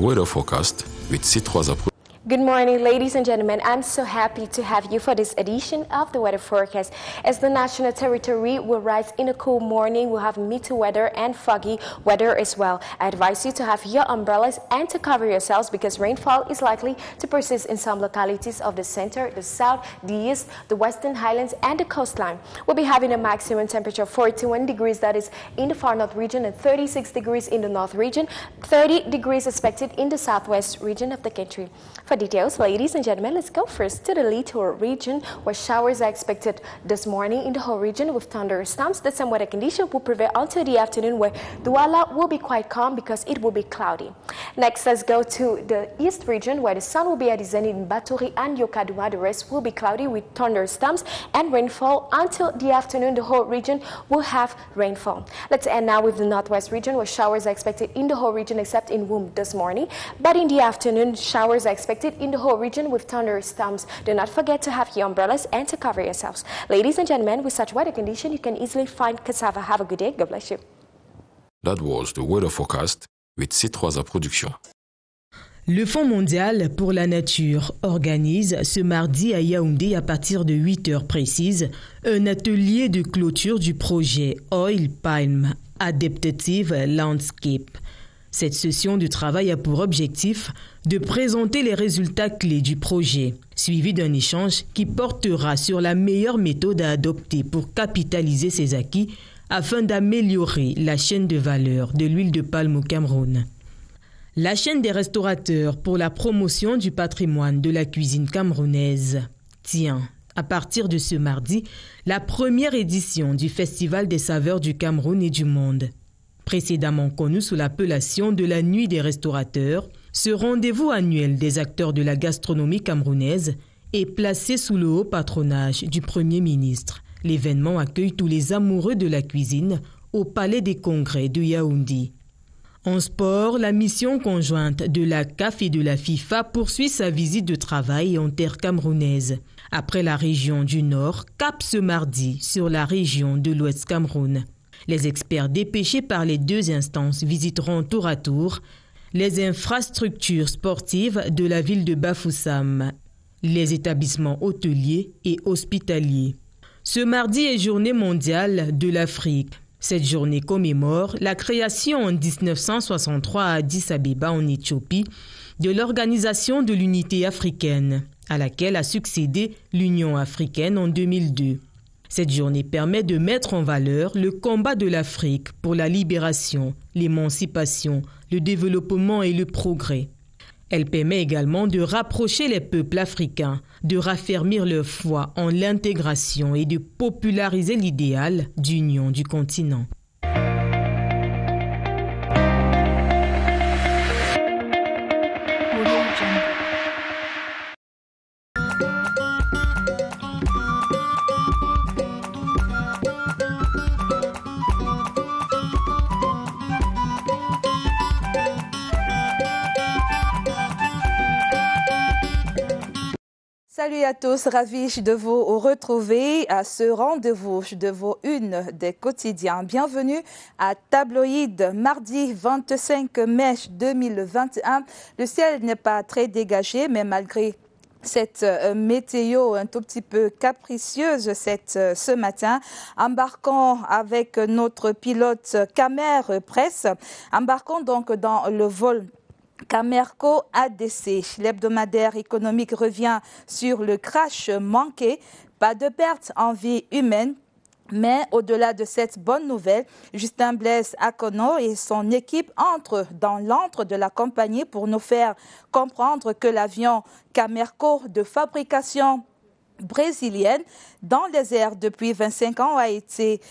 weather forecast with C3. Good morning, ladies and gentlemen. I'm so happy to have you for this edition of the weather forecast. As the national territory will rise in a cool morning, we'll have misty weather and foggy weather as well. I advise you to have your umbrellas and to cover yourselves because rainfall is likely to persist in some localities of the center, the south, the east, the western highlands and the coastline. We'll be having a maximum temperature of 41 degrees, that is in the far north region, and 36 degrees in the north region, 30 degrees expected in the southwest region of the country. For details, ladies and gentlemen, let's go first to the littoral region where showers are expected this morning in the whole region with thunderstorms. The same weather condition will prevail until the afternoon where Douala will be quite calm because it will be cloudy. Next, let's go to the east region where the sun will be at the zenith in Baturi and Yokadua. The rest will be cloudy with thunderstorms and rainfall until the afternoon. The whole region will have rainfall. Let's end now with the northwest region where showers are expected in the whole region except in Womb this morning. But in the afternoon, showers are expected in the whole region with thunderstorms. Do not forget to have your umbrellas and to cover yourselves. Ladies and gentlemen, with such weather condition, you can easily find cassava. Have a good day. God bless you. That was the weather forecast with C3 Production. Le Fonds mondial pour la nature organise ce mardi à Yaoundé à partir de 8 heures précises un atelier de clôture du projet Oil Palm Adaptive Landscape. Cette session de travail a pour objectif de présenter les résultats clés du projet, suivi d'un échange qui portera sur la meilleure méthode à adopter pour capitaliser ces acquis afin d'améliorer la chaîne de valeur de l'huile de palme au Cameroun. La chaîne des restaurateurs pour la promotion du patrimoine de la cuisine camerounaise tient, à partir de ce mardi, la première édition du Festival des saveurs du Cameroun et du monde. Précédemment connu sous l'appellation de la Nuit des restaurateurs, ce rendez-vous annuel des acteurs de la gastronomie camerounaise est placé sous le haut patronage du Premier ministre. L'événement accueille tous les amoureux de la cuisine au Palais des Congrès de Yaoundé. En sport, la mission conjointe de la CAF et de la FIFA poursuit sa visite de travail en terre camerounaise. Après la région du Nord, cap ce mardi sur la région de l'Ouest Cameroun. Les experts dépêchés par les deux instances visiteront tour à tour les infrastructures sportives de la ville de Bafoussam, les établissements hôteliers et hospitaliers. Ce mardi est journée mondiale de l'Afrique. Cette journée commémore la création en 1963 à Addis Abeba en Éthiopie de l'Organisation de l'Unité africaine, à laquelle a succédé l'Union africaine en 2002. Cette journée permet de mettre en valeur le combat de l'Afrique pour la libération, l'émancipation, le développement et le progrès. Elle permet également de rapprocher les peuples africains, de raffermir leur foi en l'intégration et de populariser l'idéal d'union du continent. Salut à tous, ravi de vous retrouver à ce rendez-vous de vos unes des quotidiens. Bienvenue à Tabloïd, mardi 25 mai 2021. Le ciel n'est pas très dégagé, mais malgré cette météo un tout petit peu capricieuse ce matin, embarquons avec notre pilote PRESSE, embarquons donc dans le vol Camerco ADC. L'hebdomadaire économique revient sur le crash manqué. Pas de perte en vie humaine. Mais au-delà de cette bonne nouvelle, Justin Blaise Akono et son équipe entrent dans l'antre de la compagnie pour nous faire comprendre que l'avion Camerco de fabrication brésilienne dans les airs depuis 25 ans a été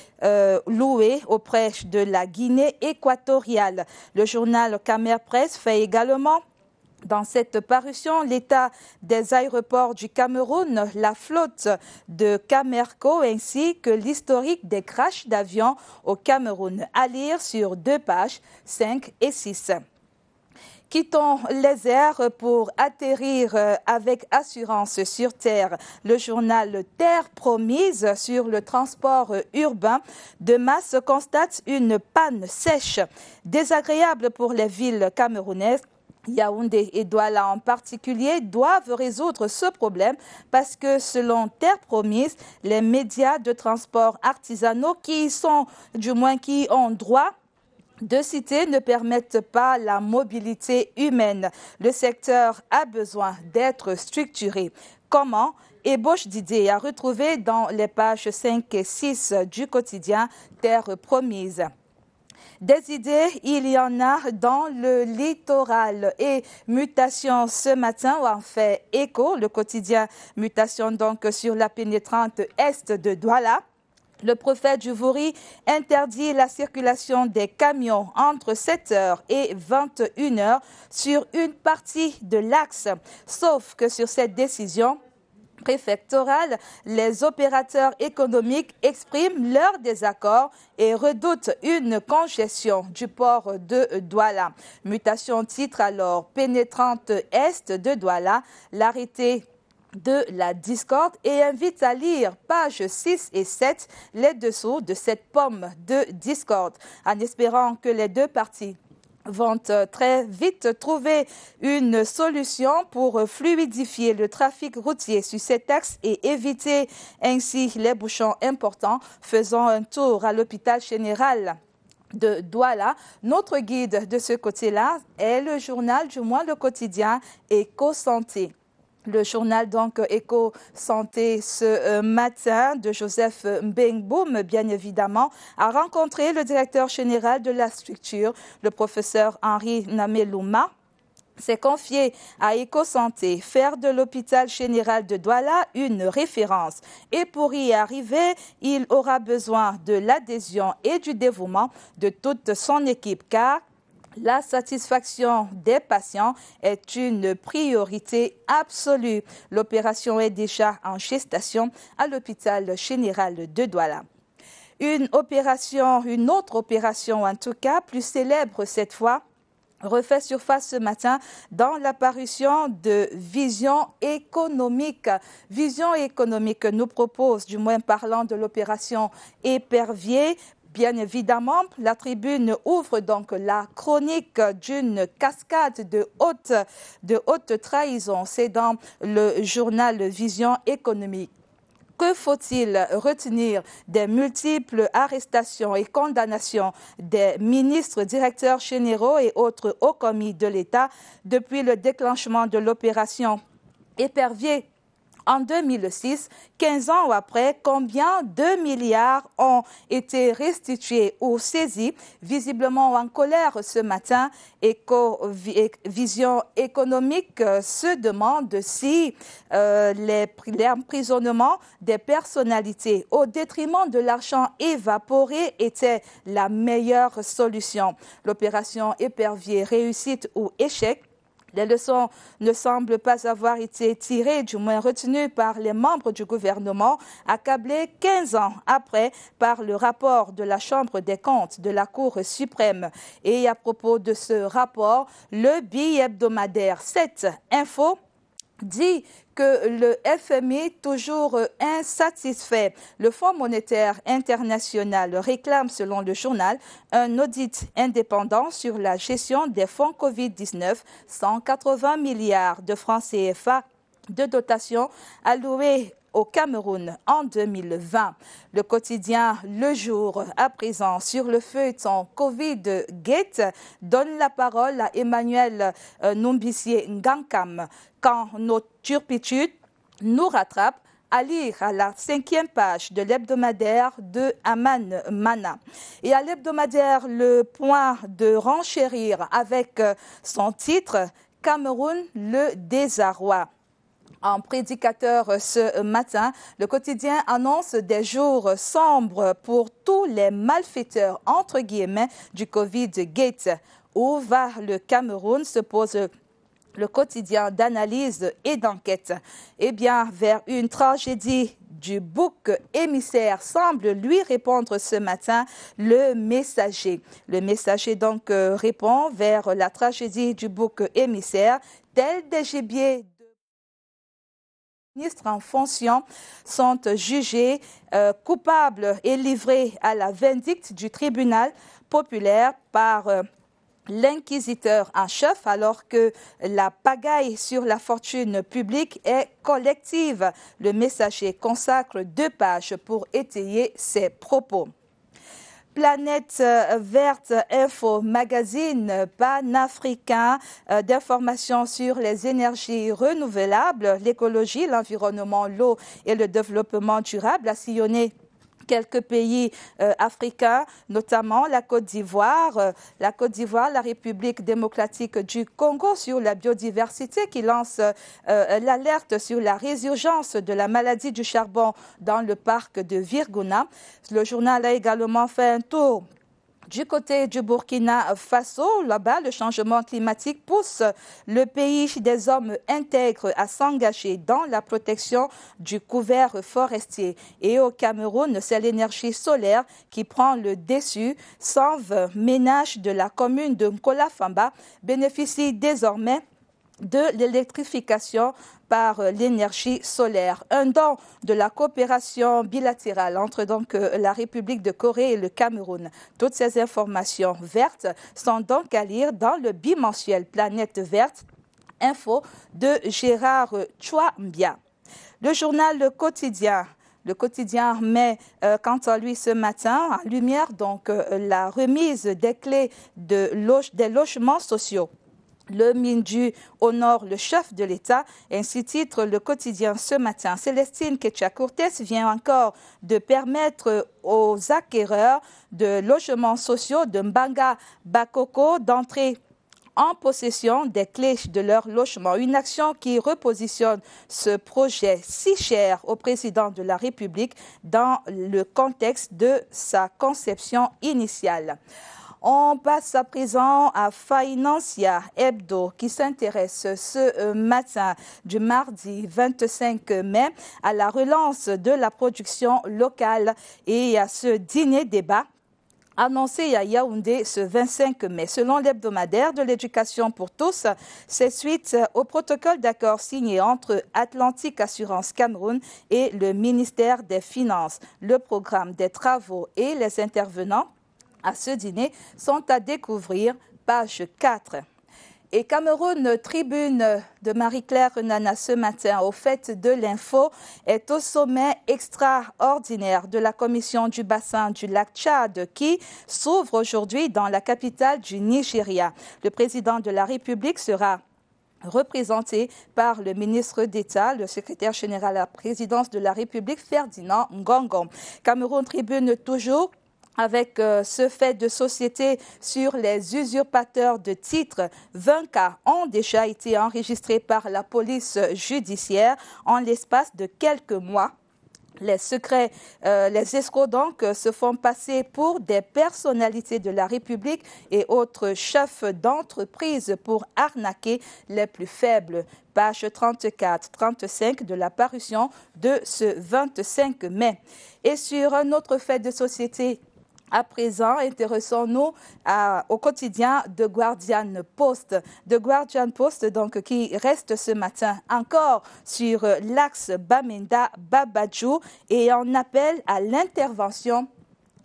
loué auprès de la Guinée équatoriale. Le journal PRESSE fait également dans cette parution l'état des aéroports du Cameroun, la flotte de Camerco ainsi que l'historique des crashs d'avions au Cameroun. À lire sur 2 pages 5 et 6. Quittons les airs pour atterrir avec assurance sur terre. Le journal Terre promise sur le transport urbain de masse constate une panne sèche. Désagréable pour les villes camerounaises. Yaoundé et Douala en particulier doivent résoudre ce problème parce que selon Terre Promise, les médias de transport artisanaux qui ont droit de citer ne permettent pas la mobilité humaine. Le secteur a besoin d'être structuré. Comment? Ébauche d'idées à retrouver dans les pages 5 et 6 du quotidien Terre Promise. Des idées, il y en a dans le littoral et Mutation ce matin en fait écho, le quotidien Mutation donc sur la pénétrante est de Douala. Le prophète Djouvori interdit la circulation des camions entre 7h et 21h sur une partie de l'axe, sauf que sur cette décision préfectorale, les opérateurs économiques expriment leur désaccord et redoutent une congestion du port de Douala. Mutation titre alors pénétrante est de Douala, l'arrêté de la discorde et invite à lire pages 6 et 7 les dessous de cette pomme de discorde en espérant que les deux parties vont très vite trouver une solution pour fluidifier le trafic routier sur cet axe et éviter ainsi les bouchons importants. Faisons un tour à l'hôpital général de Douala. Notre guide de ce côté-là est le journal, du moins le quotidien Éco-Santé. Le journal donc Éco-Santé ce matin de Joseph Mbengboum, bien évidemment, a rencontré le directeur général de la structure, le professeur Henri Namelouma. S'est confié à Éco-Santé, faire de l'hôpital général de Douala une référence. Et pour y arriver, il aura besoin de l'adhésion et du dévouement de toute son équipe, car la satisfaction des patients est une priorité absolue. L'opération est déjà en gestation à l'hôpital général de Douala. Une autre opération en tout cas, plus célèbre cette fois, refait surface ce matin dans l'apparition de Vision économique. Vision économique nous propose, du moins parlant de l'opération Épervier. Bien évidemment, la tribune ouvre donc la chronique d'une cascade de haute trahison. C'est dans le journal Vision économique. Que faut-il retenir des multiples arrestations et condamnations des ministres, directeurs généraux et autres hauts commis de l'État depuis le déclenchement de l'opération Épervier en 2006, 15 ans après, combien de milliards ont été restitués ou saisis, visiblement en colère ce matin? Vision économique se demande si l'emprisonnement des personnalités au détriment de l'argent évaporé était la meilleure solution. L'opération Épervier, réussite ou échec? Les leçons ne semblent pas avoir été tirées, du moins retenues par les membres du gouvernement, accablés 15 ans après par le rapport de la Chambre des comptes de la Cour suprême. Et à propos de ce rapport, le bi-hebdomadaire 7 Info dit que le FMI, toujours insatisfait, le Fonds monétaire international réclame, selon le journal, un audit indépendant sur la gestion des fonds Covid-19, 180 milliards de francs CFA de dotation alloués au Cameroun en 2020. Le quotidien Le Jour, à présent, sur le feuilleton Covid-Gate, donne la parole à Emmanuel Numbissier Ngankam. Quand nos turpitudes nous rattrapent, à lire à la 5e page de l'hebdomadaire de Aman Mana. Et à l'hebdomadaire Le Point de renchérir avec son titre « Cameroun, le désarroi ». En prédicateur ce matin, le quotidien annonce des jours sombres pour tous les malfaiteurs, entre guillemets, du Covid-Gate. Où va le Cameroun, se pose le quotidien d'analyse et d'enquête. Eh bien, vers une tragédie du bouc émissaire semble lui répondre ce matin le Messager. Le Messager donc répond vers la tragédie du bouc émissaire, tel des gibiers ministres en fonction sont jugés coupables et livrés à la vindicte du tribunal populaire par l'inquisiteur en chef alors que la pagaille sur la fortune publique est collective. Le Messager consacre 2 pages pour étayer ses propos. Planète Verte Info, magazine panafricain d'informations sur les énergies renouvelables, l'écologie, l'environnement, l'eau et le développement durable a sillonné quelques pays africains, notamment la Côte d'Ivoire, la République démocratique du Congo sur la biodiversité qui lance l'alerte sur la résurgence de la maladie du charbon dans le parc de Virgouna. Le journal a également fait un tour du côté du Burkina Faso. Là-bas, le changement climatique pousse le pays des hommes intègres à s'engager dans la protection du couvert forestier. Et au Cameroun, c'est l'énergie solaire qui prend le dessus. 120 ménages de la commune de Nkola-Famba bénéficient désormais de l'électrification par l'énergie solaire. Un don de la coopération bilatérale entre donc la République de Corée et le Cameroun. Toutes ces informations vertes sont donc à lire dans le bimensuel Planète Verte Info de Gérard Chouambia. Le journal Le Quotidien met quant à lui ce matin en lumière donc la remise des clés des logements sociaux. Le Mindu honore le chef de l'État, ainsi titre Le Quotidien ce matin. Célestine Ketcha-Cortez vient encore de permettre aux acquéreurs de logements sociaux de Mbanga Bakoko d'entrer en possession des clés de leur logement. Une action qui repositionne ce projet si cher au président de la République dans le contexte de sa conception initiale. On passe à présent à Financia Hebdo qui s'intéresse ce matin du mardi 25 mai à la relance de la production locale et à ce dîner-débat annoncé à Yaoundé ce 25 mai. Selon l'hebdomadaire de l'éducation pour tous, c'est suite au protocole d'accord signé entre Atlantique Assurance Cameroun et le ministère des Finances. Le programme des travaux et les intervenants à ce dîner sont à découvrir, page 4. Et Cameroun Tribune de Marie-Claire Nana ce matin au fait de l'info est au sommet extraordinaire de la commission du bassin du lac Tchad qui s'ouvre aujourd'hui dans la capitale du Nigeria. Le président de la République sera représenté par le ministre d'État, le secrétaire général à la présidence de la République, Ferdinand Ngongo. Cameroun Tribune toujours avec ce fait de société sur les usurpateurs de titres. 20 cas ont déjà été enregistrés par la police judiciaire en l'espace de quelques mois. Les escrocs donc se font passer pour des personnalités de la République et autres chefs d'entreprise pour arnaquer les plus faibles. Page 34-35 de la parution de ce 25 mai. Et sur un autre fait de société, à présent, intéressons-nous au quotidien de Guardian Post. De Guardian Post, donc, qui reste ce matin encore sur l'axe Bamenda-Babadjou et en appelle à l'intervention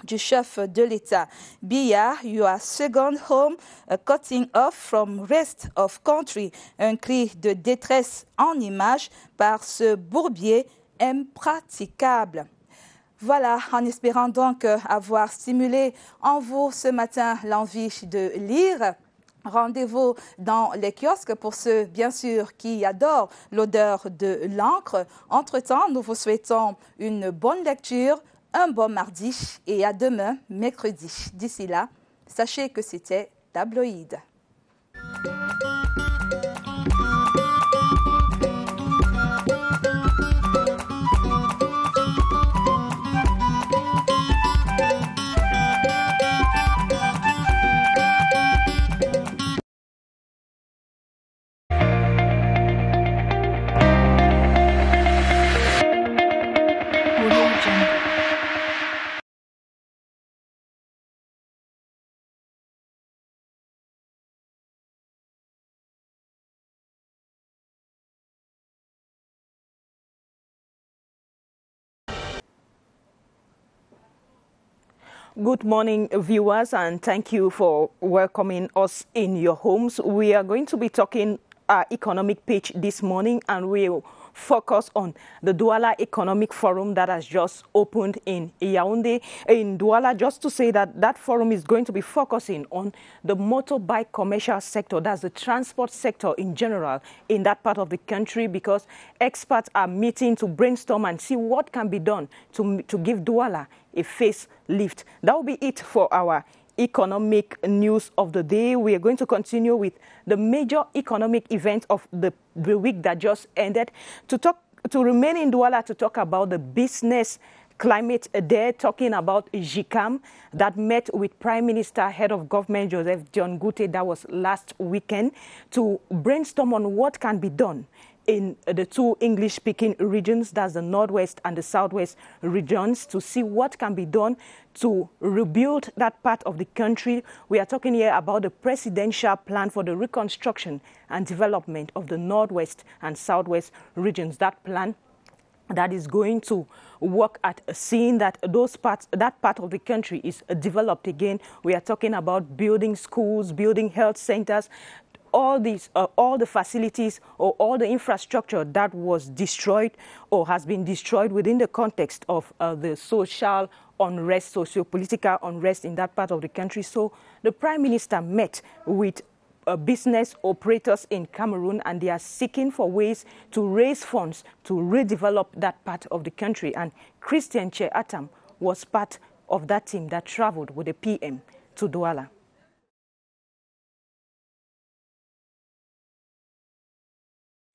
du chef de l'État. Biya, your second home, cutting off from rest of country. Un cri de détresse en images par ce bourbier impraticable. Voilà, en espérant donc avoir stimulé en vous ce matin l'envie de lire. Rendez-vous dans les kiosques pour ceux, bien sûr, qui adorent l'odeur de l'encre. Entre-temps, nous vous souhaitons une bonne lecture, un bon mardi et à demain, mercredi. D'ici là, sachez que c'était Tabloïd. Good morning, viewers, and thank you for welcoming us in your homes. We are going to be talking economic pitch this morning, and we'll focus on the Douala Economic Forum that has just opened in Yaoundé, in Douala. Just to say that that forum is going to be focusing on the motorbike commercial sector, that's the transport sector in general in that part of the country, because experts are meeting to brainstorm and see what can be done to give Douala a facelift. That will be it for our economic news of the day. We are going to continue with the major economic event of the week that just ended. To remain in Douala to talk about the business climate there, talking about GICAM that met with Prime Minister, Head of Government Joseph Dion Gouté, that was last weekend, to brainstorm on what can be done in the two English-speaking regions, that's the Northwest and the Southwest regions, to see what can be done to rebuild that part of the country. We are talking here about the presidential plan for the reconstruction and development of the Northwest and Southwest regions. That plan that is going to work at seeing that that part of the country is developed again. We are talking about building schools, building health centers, all the facilities or all the infrastructure that was destroyed or has been destroyed within the context of the social unrest, socio-political unrest in that part of the country. So the Prime Minister met with business operators in Cameroon, and they are seeking for ways to raise funds to redevelop that part of the country. And Christian Che Atam was part of that team that traveled with the PM to Douala.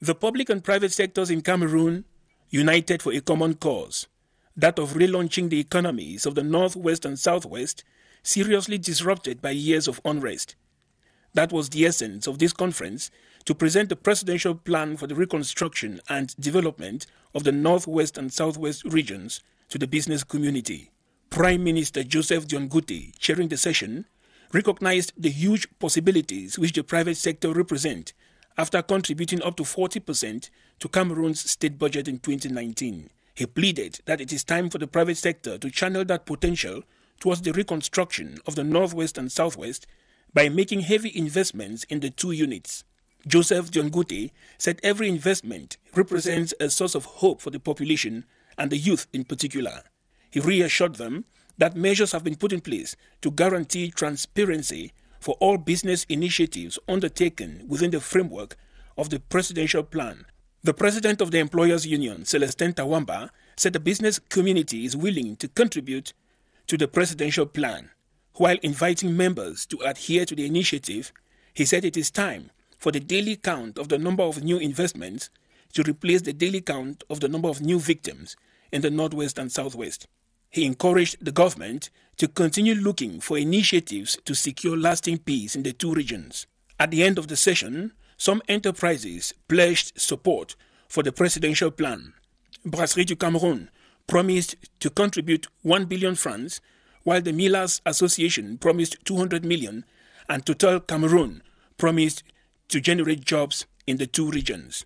The public and private sectors in Cameroon united for a common cause, that of relaunching the economies of the Northwest and Southwest, seriously disrupted by years of unrest. That was the essence of this conference, to present the presidential plan for the reconstruction and development of the Northwest and Southwest regions to the business community. Prime Minister Joseph Dion Gouté, chairing the session, recognized the huge possibilities which the private sector represent after contributing up to 40% to Cameroon's state budget in 2019. He pleaded that it is time for the private sector to channel that potential towards the reconstruction of the Northwest and Southwest by making heavy investments in the two units. Joseph Dion Gouté said every investment represents a source of hope for the population and the youth in particular. He reassured them that measures have been put in place to guarantee transparency for all business initiatives undertaken within the framework of the presidential plan. The president of the Employers Union, Celestin Tawamba, said the business community is willing to contribute to the presidential plan. While inviting members to adhere to the initiative, he said it is time for the daily count of the number of new investments to replace the daily count of the number of new victims in the Northwest and Southwest. He encouraged the government to continue looking for initiatives to secure lasting peace in the two regions. At the end of the session, some enterprises pledged support for the presidential plan. Brasserie du Cameroun promised to contribute 1 billion francs, while the Millers Association promised 200 million, and Total Cameroon promised to generate jobs in the two regions.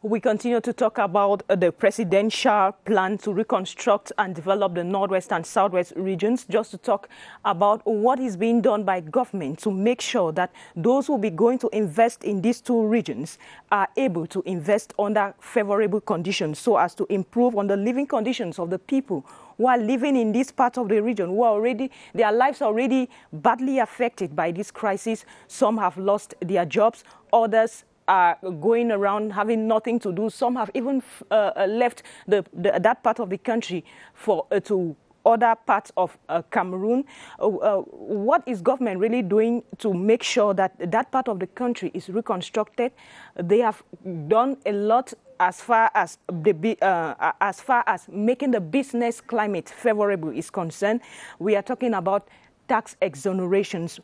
We continue to talk about the presidential plan to reconstruct and develop the Northwest and Southwest regions, just to talk about what is being done by government to make sure that those who will be going to invest in these two regions are able to invest under favorable conditions so as to improve on the living conditions of the people who are living in this part of the region, who are their lives are already badly affected by this crisis. Some have lost their jobs, others are going around having nothing to do. Some have even left that part of the country to other parts of Cameroon. What is government really doing to make sure that that part of the country is reconstructed? They have done a lot as far as making the business climate favorable is concerned. We are talking about tax exonerations.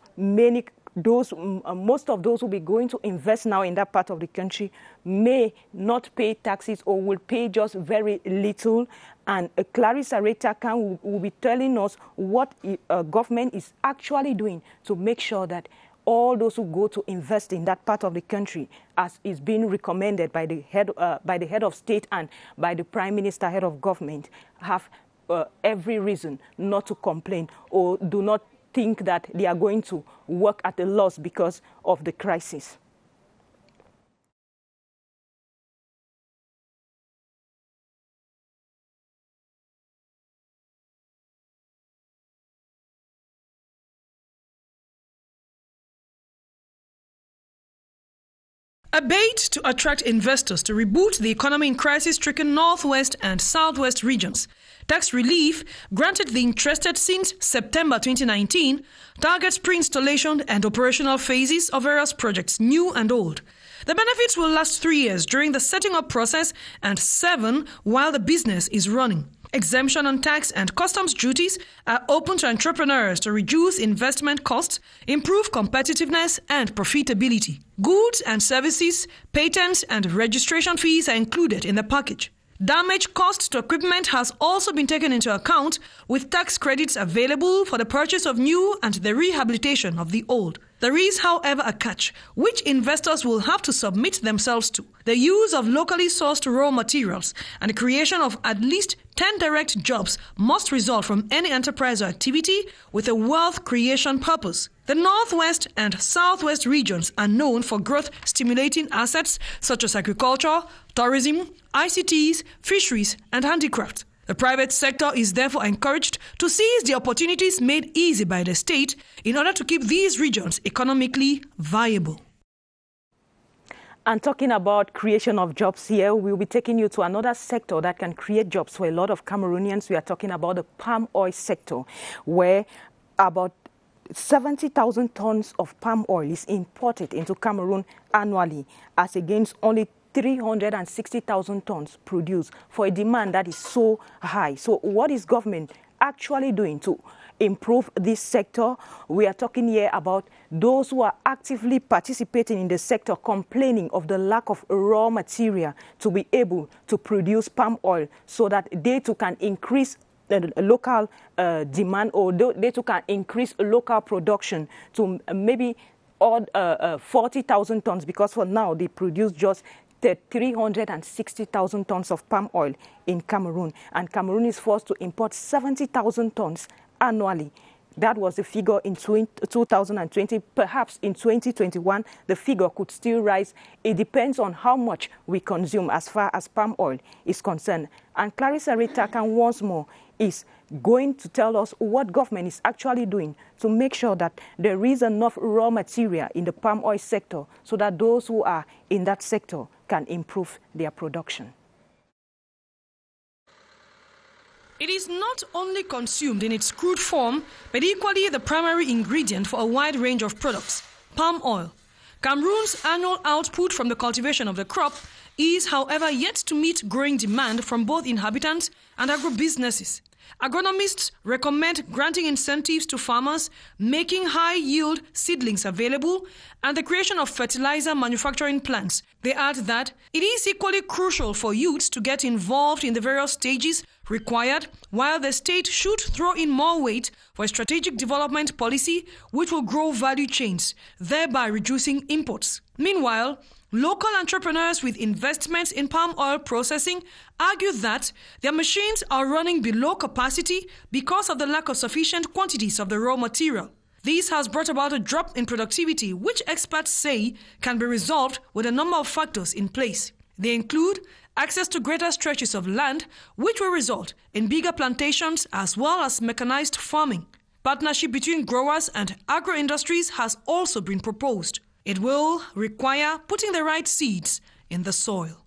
Most of those who will be going to invest now in that part of the country may not pay taxes or will pay just very little. And Clarissa Retakan will be telling us what government is actually doing to make sure that all those who go to invest in that part of the country, as is being recommended by the head of state and by the Prime Minister, Head of Government, have every reason not to complain or do not think that they are going to work at a loss because of the crisis. A bait to attract investors to reboot the economy in crisis-stricken Northwest and Southwest regions. Tax relief, granted the interested since September 2019, targets pre-installation and operational phases of various projects, new and old. The benefits will last 3 years during the setting up process and 7 while the business is running. Exemption on tax and customs duties are open to entrepreneurs to reduce investment costs, improve competitiveness and profitability. Goods and services, patents and registration fees are included in the package. Damage cost to equipment has also been taken into account, with tax credits available for the purchase of new and the rehabilitation of the old. There is, however, a catch, which investors will have to submit themselves to: the use of locally sourced raw materials and the creation of at least 10 direct jobs must result from any enterprise or activity with a wealth creation purpose. The Northwest and Southwest regions are known for growth-stimulating assets such as agriculture, tourism, ICTs, fisheries, and handicraft. The private sector is therefore encouraged to seize the opportunities made easy by the state in order to keep these regions economically viable. And talking about creation of jobs here, we'll be taking you to another sector that can create jobs for a lot of Cameroonians. We are talking about the palm oil sector, where about 70,000 tons of palm oil is imported into Cameroon annually, as against only 360,000 tons produced, for a demand that is so high. So what is government actually doing to improve this sector? We are talking here about those who are actively participating in the sector complaining of the lack of raw material to be able to produce palm oil, so that they too can increase the local demand, or they too can increase local production to maybe 40,000 tons, because for now they produce just 360,000 tons of palm oil in Cameroon, and Cameroon is forced to import 70,000 tons annually. That was the figure in 2020. Perhaps in 2021, the figure could still rise. It depends on how much we consume as far as palm oil is concerned. And Clarissa Ritakan once more is going to tell us what government is actually doing to make sure that there is enough raw material in the palm oil sector, so that those who are in that sector can improve their production. It is not only consumed in its crude form, but equally the primary ingredient for a wide range of products, palm oil. Cameroon's annual output from the cultivation of the crop is, however, yet to meet growing demand from both inhabitants and agro-businesses. Agronomists recommend granting incentives to farmers, making high-yield seedlings available, and the creation of fertilizer manufacturing plants. They add that it is equally crucial for youths to get involved in the various stages required, while the state should throw in more weight for a strategic development policy which will grow value chains, thereby reducing imports. Meanwhile, local entrepreneurs with investments in palm oil processing argue that their machines are running below capacity because of the lack of sufficient quantities of the raw material. This has brought about a drop in productivity, which experts say can be resolved with a number of factors in place. They include access to greater stretches of land, which will result in bigger plantations as well as mechanized farming. Partnership between growers and agro-industries has also been proposed. It will require putting the right seeds in the soil.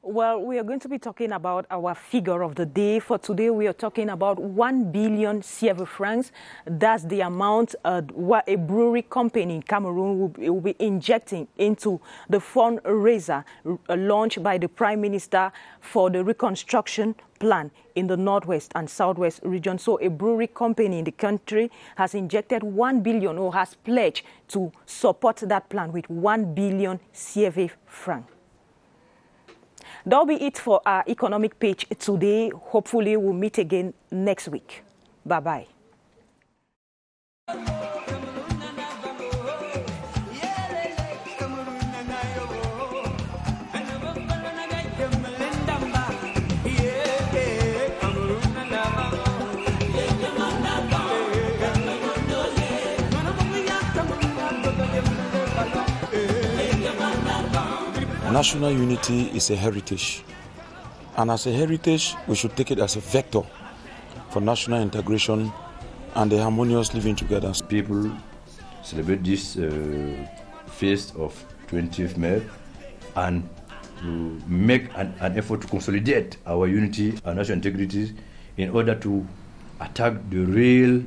Well, we are going to be talking about our figure of the day. For today, we are talking about 1 billion CFA francs. That's the amount what a brewery company in Cameroon will be injecting into the fundraiser launched by the Prime Minister for the reconstruction plan in the Northwest and Southwest region. So a brewery company in the country has injected 1 billion, or has pledged to support that plan with 1 billion CFA francs. That'll be it for our economic page today. Hopefully, we'll meet again next week. Bye-bye. National unity is a heritage. And as a heritage, we should take it as a vector for national integration and the harmonious living together. People celebrate this feast of 20th May and to make an effort to consolidate our unity and national integrity in order to attack the real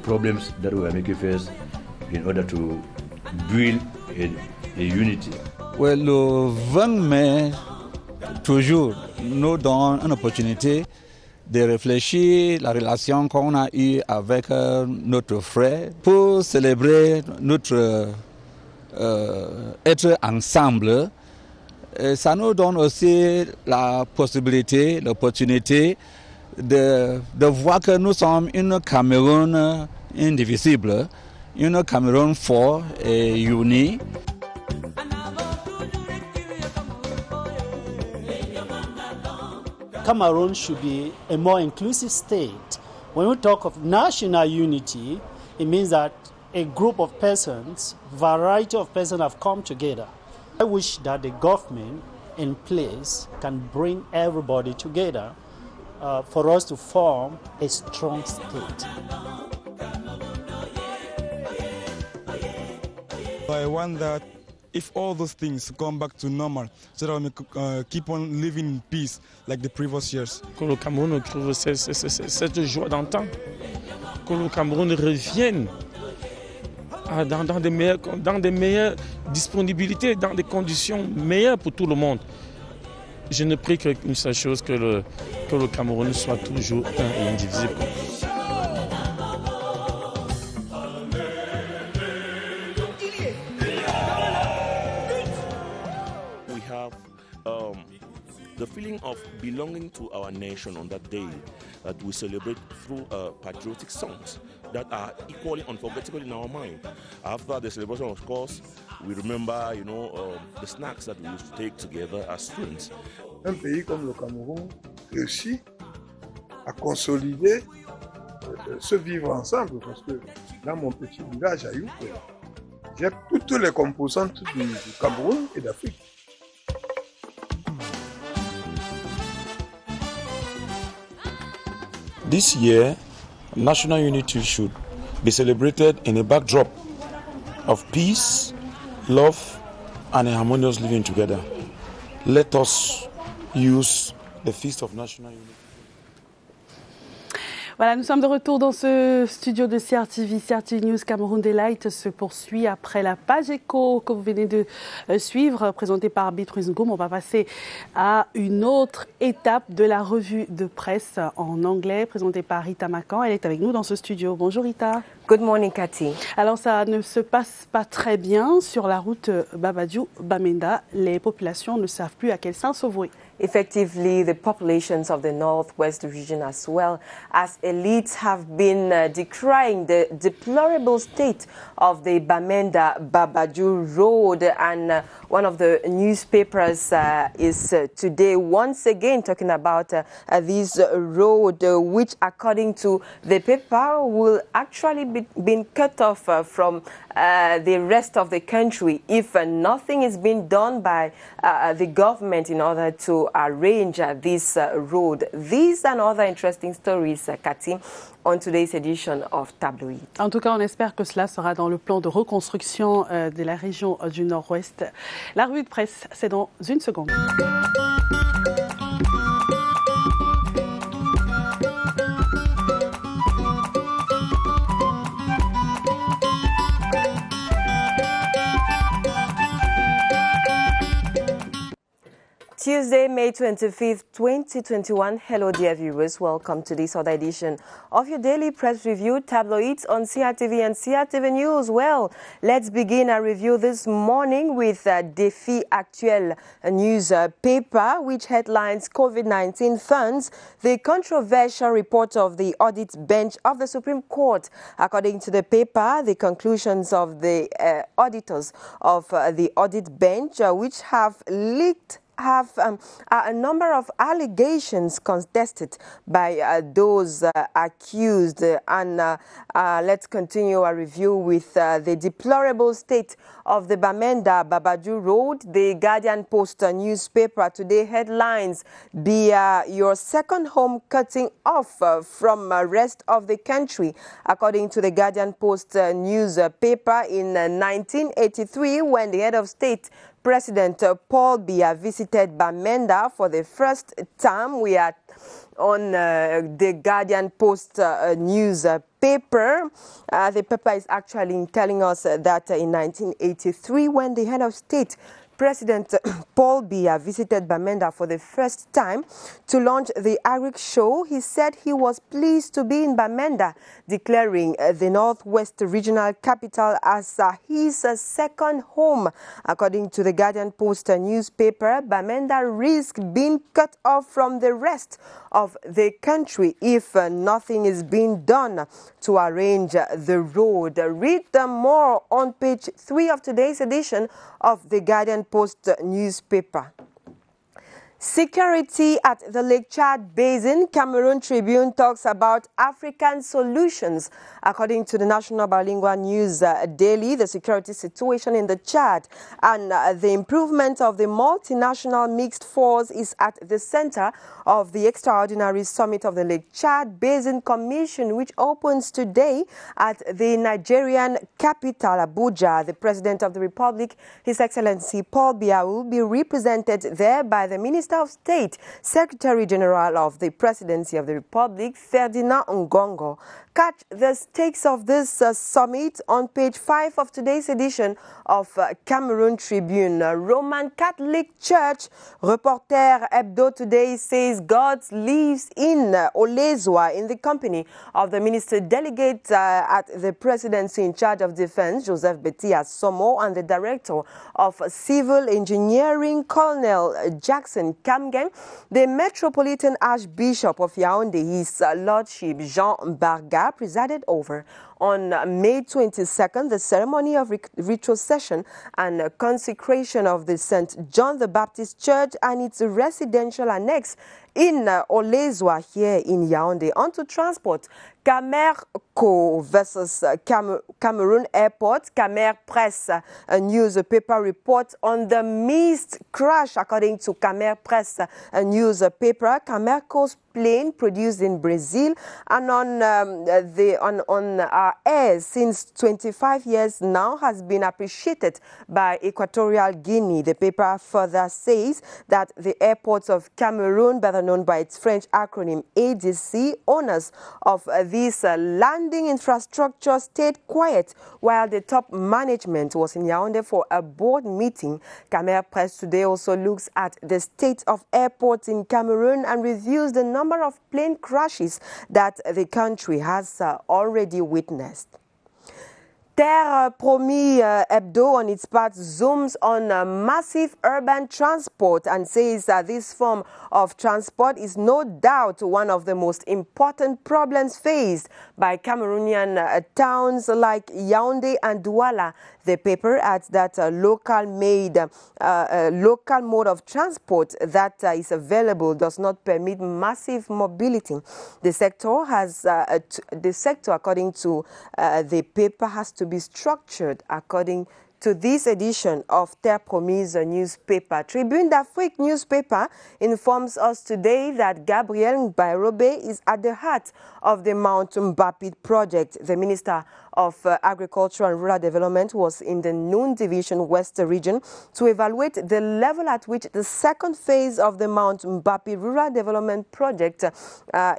problems that we are making face in order to build a unity. Well, le 20 mai, toujours, nous donne une opportunité de réfléchir la relation qu'on a eue avec notre frère pour célébrer notre être ensemble. Et ça nous donne aussi la possibilité, l'opportunité de voir que nous sommes une Cameroun indivisible, une Cameroun fort et unie. Cameroon should be a more inclusive state. When we talk of national unity, it means that a group of persons, variety of persons have come together. I wish that the government in place can bring everybody together for us to form a strong state. I want that if all those things come back to normal, so that we keep on living in peace like the previous years. Que le Cameroun retrouve cette joie d'antan, que le Cameroun revienne dans des meilleures disponibilités, dans des conditions meilleures pour tout le monde. Je ne prie qu'une seule chose, que le Cameroun soit toujours un et indivisible. The feeling of belonging to our nation on that day that we celebrate through patriotic songs that are equally unforgettable in our mind. After the celebration, of course, we remember, the snacks that we used to take together as students. Un pays comme le Cameroun réussit à consolider ce vivre ensemble parce que dans mon petit village à Youp, j'ai toutes les composantes du Cameroun et d'Afrique. This year, national unity should be celebrated in a backdrop of peace, love, and a harmonious living together. Let us use the Feast of National Unity. Voilà, nous sommes de retour dans ce studio de CRTV. CRTV News Cameroun Delight se poursuit après la page écho que vous venez de suivre, présentée par Beatrice Ngoum. On va passer à une autre étape de la revue de presse en anglais, présentée par Rita Macan. Elle est avec nous dans ce studio. Bonjour Rita. Good morning, Cathy. Alors, ça ne se passe pas très bien sur la route Babadiou-Bamenda. Les populations ne savent plus à quel sens se vouer. Effectively, the populations of the Northwest region as well as elites have been decrying the deplorable state of the Bamenda-Babadiou road, and one of the newspapers is today once again talking about this road, which according to the paper will actually be cut off from the rest of the country if nothing is being done by the government in order to arrange this road. These and other interesting stories, Cathy, on today's edition of Tabloïd. En tout cas, on espère que cela sera dans le plan de reconstruction de la région du Nord-Ouest. La revue de presse, c'est dans une seconde. Tuesday, May 25th, 2021. Hello, dear viewers. Welcome to this other edition of your daily press review, Tabloids on CRTV and CRTV News. Well, let's begin our review this morning with Défi Actuel newspaper, which headlines COVID-19 funds the controversial report of the audit bench of the Supreme Court. According to the paper, the conclusions of the auditors of the audit bench, which have leaked have a number of allegations contested by those accused. And let's continue our review with the deplorable state of the Bamenda Babaju Road. The Guardian Post newspaper today headlines be your second home cutting off from rest of the country. According to the Guardian Post newspaper, in 1983, when the head of state President Paul Biya visited Bamenda for the first time. We are on the Guardian Post newspaper. The paper is actually telling us that in 1983, when the head of state President Paul Biya visited Bamenda for the first time to launch the Agric Show, he said he was pleased to be in Bamenda, declaring the Northwest Regional Capital as his second home. According to the Guardian Post newspaper, Bamenda risks being cut off from the rest of the country if nothing is being done to arrange the road. Read more on page 3 of today's edition of the Guardian Post newspaper. Security at the Lake Chad Basin. Cameroon Tribune talks about African solutions. According to the National Bilingual News Daily, the security situation in the Chad and the improvement of the multinational mixed force is at the center of the extraordinary summit of the Lake Chad Basin Commission, which opens today at the Nigerian capital, Abuja. The President of the Republic, His Excellency Paul Biya, will be represented there by the Minister of State, Secretary General of the Presidency of the Republic, Ferdinand Ngongo. Catch the stakes of this summit on page 5 of today's edition of Cameroon Tribune. Roman Catholic Church reporter Hebdo today says God lives in Olezwa in the company of the Minister Delegate at the Presidency in charge of Defense, Joseph Betia Somo, and the Director of Civil Engineering, Colonel Jackson Kamgen. The Metropolitan Archbishop of Yaoundé, His Lordship Jean Barga, presided over on May 22nd the ceremony of retrocession and consecration of the St. John the Baptist Church and its residential annex in Olezwa here in Yaoundé. On to transport. Camerco versus Cameroon Airport. PRESSE, a newspaper report on the missed crash. According to PRESSE, a newspaper, Camerco's plane produced in Brazil and on our air since 25 years now has been appreciated by Equatorial Guinea. The paper further says that the airports of Cameroon, better known by its French acronym ADC, owners of this landing infrastructure stayed quiet while the top management was in Yaoundé for a board meeting. PRESSE today also looks at the state of airports in Cameroon and reviews the number of plane crashes that the country has already witnessed. Terre Promis Hebdo on its part zooms on massive urban transport and says that this form of transport is no doubt one of the most important problems faced by Cameroonian towns like Yaoundé and Douala. The paper adds that local mode of transport that is available does not permit massive mobility. The sector according to the paper, has to be structured according to this edition of Terre Promise newspaper. Tribune d'Afrique newspaper informs us today that Gabriel Bairobe is at the heart of the Mount Mbapid project. The Minister of Agriculture and Rural Development was in the Noon Division West region to evaluate the level at which the second phase of the Mount Mbapid Rural Development Project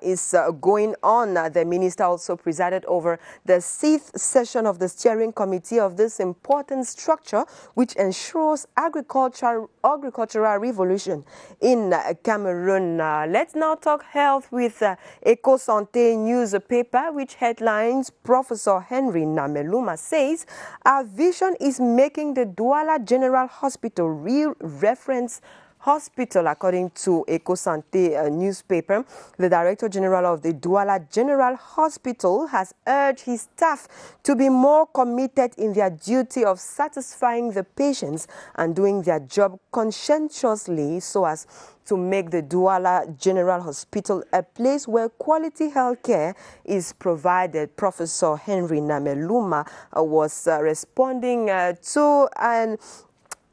is going on. The minister also presided over the 6th session of the steering committee of this important structure, which ensures agricultural revolution in Cameroon. Let's now talk health with Eco Santé newspaper, which headlines Professor Henry Nameluma says our vision is making the Douala General Hospital real reference Hospital, according to Eco Santé newspaper. The Director General of the Douala General Hospital has urged his staff to be more committed in their duty of satisfying the patients and doing their job conscientiously so as to make the Douala General Hospital a place where quality health care is provided. Professor Henry Nameluma was responding to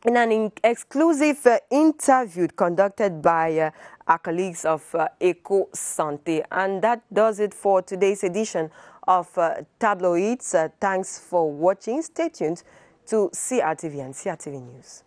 in an exclusive interview conducted by our colleagues of Eco Santé. And that does it for today's edition of Tabloids. Thanks for watching. Stay tuned to CRTV and CRTV News.